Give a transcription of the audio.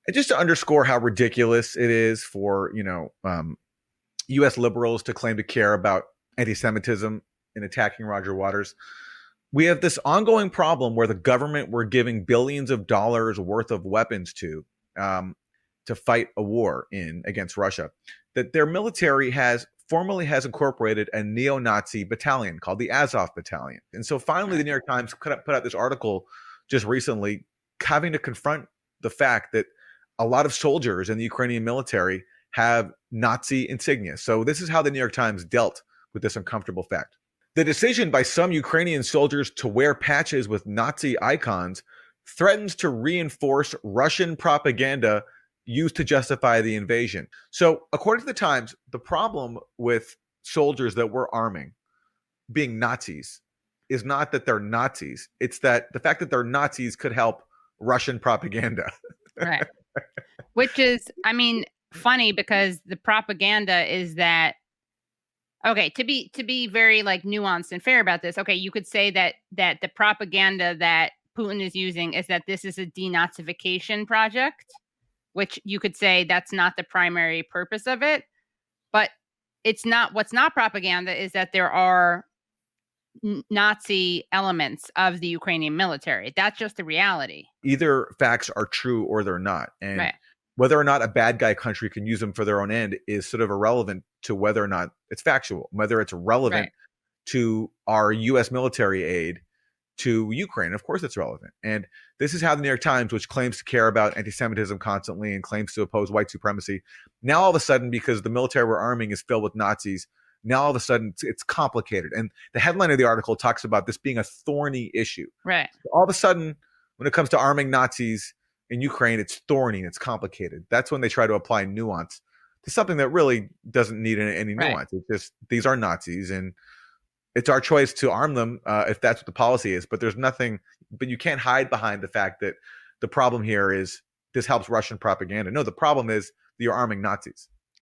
And just to underscore how ridiculous it is for, U.S. liberals to claim to care about anti-Semitism in attacking Roger Waters, we have this ongoing problem where the government we're giving billions of dollars worth of weapons um, to fight a war in against Russia, that their military has incorporated a neo-Nazi battalion called the Azov Battalion. And so finally, the New York Times put out this article just recently, having to confront the fact that a lot of soldiers in the Ukrainian military have Nazi insignia. So this is how the New York Times dealt with this uncomfortable fact. The decision by some Ukrainian soldiers to wear patches with Nazi icons threatens to reinforce Russian propaganda used to justify the invasion. So, according to the Times, the problem with soldiers that we're arming being Nazis is not that they're Nazis, it's that the fact that they're Nazis could help Russian propaganda. Right. Which is, I mean, funny because the propaganda is that, okay, to be very like nuanced and fair about this, okay, you could say that the propaganda that Putin is using is that this is a denazification project, which you could say that's not the primary purpose of it. But it's not, what's not propaganda is that there are Nazi elements of the Ukrainian military. That's just the reality. Either facts are true or they're not. And Right. whether or not a bad guy country can use them for their own end is sort of irrelevant to whether or not it's factual, whether it's relevant Right. to our U.S. military aid to Ukraine. Of course, it's relevant. And this is how the New York Times, which claims to care about anti-Semitism constantly and claims to oppose white supremacy, now all of a sudden, because the military we're arming is filled with Nazis, now all of a sudden it's complicated. And the headline of the article talks about this being a thorny issue. Right. All of a sudden, when it comes to arming Nazis in Ukraine, it's thorny, it's complicated. That's when they try to apply nuance to something that really doesn't need any Right. nuance. It's just these are Nazis, and it's our choice to arm them if that's what the policy is. But there's nothing. But you can't hide behind the fact that the problem here is this helps Russian propaganda. No, the problem is that you're arming Nazis.